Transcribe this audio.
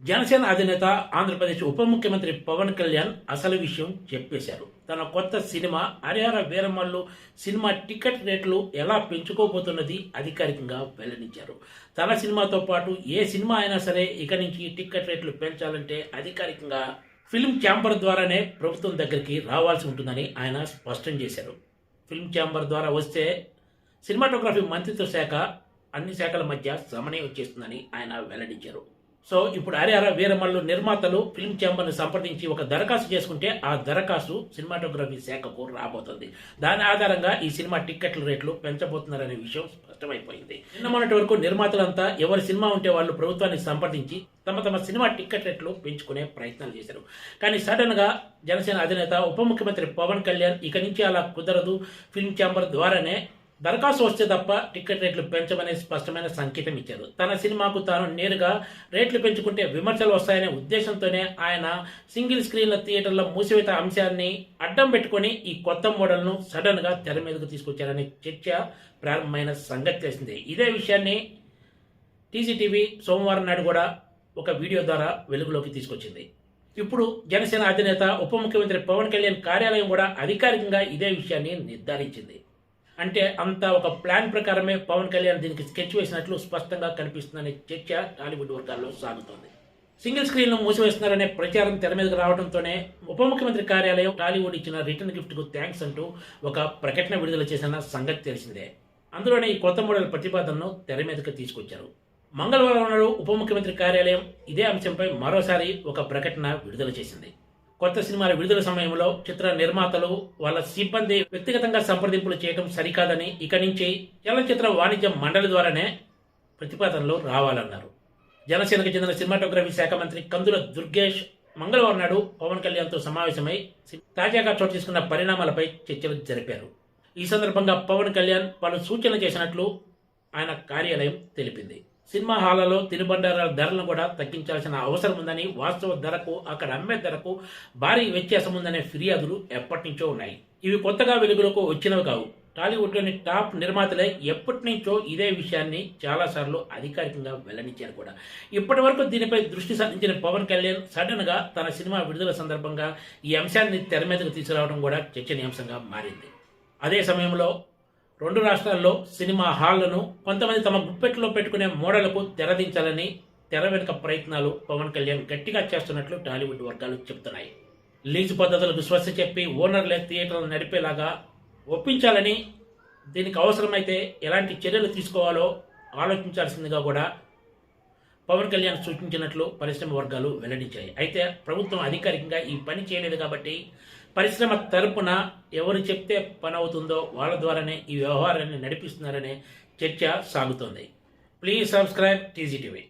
జనసేన అధినేత ఆంధ్రప్రదేశ్ ఉప ముఖ్యమంత్రి పవన్ కళ్యాణ్ అసలు విషయం చెప్పేశారు. తన కొత్త cinema Harihara Veeramallu cinema ticket రేట్లు ఎలా పెంచుకోబోతున్నది అధికారికంగా వెల్లడించారు. తన సినిమాతో పాటు ఏ సినిమా అయినా సరే ఇక నుంచి టికెట్ రేట్లు పెంచాలంటే అధికారికంగా ఫిల్మ్ ఛాంబర్ ద్వారానే ప్రభుత్వం దగ్గరికి రావాల్సి ఉంటుందని ఆయన స్పష్టం చేశారు. ఫిల్మ్ ఛాంబర్ ద్వారా వస్తే సినిమాటోగ్రఫీ మంత్రిత్వ శాఖ అన్ని శాఖల మధ్య సమన్వయం చేస్తుందని ఆయన వెల్లడించారు. సో ఇప్పుడు హరిహర వీరమల్లు నిర్మాతలు ఫిల్మ్ ఛాంబర్ని సంప్రదించి ఒక దరఖాస్తు చేసుకుంటే ఆ దరఖాస్తు సినిమాటోగ్రఫీ శాఖకు రాబోతుంది. దాని ఆధారంగా ఈ సినిమా టిక్కెట్ల రేట్లు పెంచబోతున్నారనే విషయం స్పష్టమైపోయింది. నిన్న మొన్నటి వరకు నిర్మాతలంతా ఎవరి సినిమా ఉంటే వాళ్ళు ప్రభుత్వాన్ని సంప్రదించి తమ సినిమా టిక్కెట్ రేట్లు పెంచుకునే ప్రయత్నాలు చేశారు. కానీ సడన్ గా జనసేన అధినేత ఉప ముఖ్యమంత్రి పవన్ కళ్యాణ్ ఇక నుంచి అలా కుదరదు, ఫిల్మ్ ఛాంబర్ ద్వారానే దరఖాస్తు వస్తే తప్ప టికెట్ రేట్లు పెంచమనే స్పష్టమైన సంకేతం ఇచ్చారు. తన సినిమాకు తాను నేరుగా రేట్లు పెంచుకుంటే విమర్శలు వస్తాయనే ఉద్దేశంతోనే ఆయన సింగిల్ స్క్రీన్ల థియేటర్ల మూసివేత అంశాన్ని అడ్డం పెట్టుకుని ఈ కొత్త మోడల్ను సడన్ గా తెర మీదకు తీసుకొచ్చారనే చర్చ ప్రారంభమైన సంగతి తెలిసిందే. ఇదే విషయాన్ని టీసీటీవీ సోమవారం నాడు కూడా ఒక వీడియో ద్వారా వెలుగులోకి తీసుకొచ్చింది. ఇప్పుడు జనసేన అధినేత ఉప ముఖ్యమంత్రి పవన్ కళ్యాణ్ కార్యాలయం కూడా అధికారికంగా ఇదే విషయాన్ని నిర్ధారించింది. అంటే అంతా ఒక ప్లాన్ ప్రకారమే పవన్ కళ్యాణ్ దీనికి స్కెచ్ వేసినట్లు స్పష్టంగా కనిపిస్తుందనే చర్చ టాలీవుడ్ వర్గాల్లో సాగుతోంది. సింగిల్ స్క్రీన్ను మూసివేస్తున్నారనే ప్రచారం తెర మీదకు రావడంతోనే ఉప ముఖ్యమంత్రి కార్యాలయం టాలీవుడ్ ఇచ్చిన రిటర్న్ గిఫ్ట్ కు థ్యాంక్స్ అంటూ ఒక ప్రకటన విడుదల చేసిన సంగతి తెలిసిందే. అందులోనే ఈ కొత్త మోడల్ ప్రతిపాదనను తెర మీదకు తీసుకొచ్చారు. మంగళవారం నాడు ఉప ముఖ్యమంత్రి కార్యాలయం ఇదే అంశంపై మరోసారి ఒక ప్రకటన విడుదల చేసింది. కొత్త సినిమాల విడుదల సమయంలో చిత్ర నిర్మాతలు వాళ్ళ సిబ్బంది వ్యక్తిగతంగా సంప్రదింపులు చేయడం సరికాదని ఇక నుంచి చలనచిత్ర వాణిజ్య మండలి ద్వారానే ప్రతిపాదనలు రావాలన్నారు. జనసేనకు చెందిన సినిమాటోగ్రఫీ శాఖ మంత్రి కందుల దుర్గేష్ మంగళవారం నాడు పవన్ కళ్యాణ్తో సమావేశమై తాజాగా చోటు తీసుకున్న పరిణామాలపై చర్చలు జరిపారు. ఈ సందర్భంగా పవన్ కళ్యాణ్ పలు సూచనలు చేసినట్లు ఆయన కార్యాలయం తెలిపింది. సినిమా హాళ్లలో తినుబండారాల ధరలను కూడా తగ్గించాల్సిన అవసరం ఉందని, వాస్తవ ధరకు అక్కడ అమ్మే ధరకు భారీ వ్యత్యాసం ఉందనే ఫిర్యాదులు ఎప్పటి నుంచో ఉన్నాయి. ఇవి కొత్తగా వెలుగులోకి వచ్చినవి కావు. టాలీవుడ్లోని టాప్ నిర్మాతలే ఎప్పటి నుంచో ఇదే విషయాన్ని చాలాసార్లు అధికారికంగా వెల్లడించారు కూడా. ఇప్పటి వరకు దీనిపై దృష్టి సారించిన పవన్ కళ్యాణ్ సడన్ గా తన సినిమా విడుదల సందర్భంగా ఈ అంశాన్ని తెర మీదకు తీసుకురావడం కూడా చర్చనీయాంశంగా మారింది. అదే సమయంలో రెండు రాష్ట్రాల్లో సినిమా హాళ్లను కొంతమంది తమ గుప్పెట్లో పెట్టుకునే మోడళ్లకు తెరదించాలని తెర వెనుక ప్రయత్నాలు పవన్ కళ్యాణ్ గట్టిగా చేస్తున్నట్లు టాలీవుడ్ వర్గాలు చెబుతున్నాయి. లీజు పద్ధతులకు స్వస్తి చెప్పి ఓనర్లే థియేటర్లు నడిపేలాగా ఒప్పించాలని, దీనికి అవసరమైతే ఎలాంటి చర్యలు తీసుకోవాలో ఆలోచించాల్సిందిగా కూడా పవన్ కళ్యాణ్ సూచించినట్లు పరిశ్రమ వర్గాలు వెల్లడించాయి. అయితే ప్రభుత్వం అధికారికంగా ఈ పని చేయలేదు కాబట్టి పరిశ్రమ తరపున ఎవరు చెప్తే పని అవుతుందో వాళ్ళ ద్వారానే ఈ వ్యవహారాన్ని నడిపిస్తున్నారనే చర్చ సాగుతోంది. Please subscribe TGTV.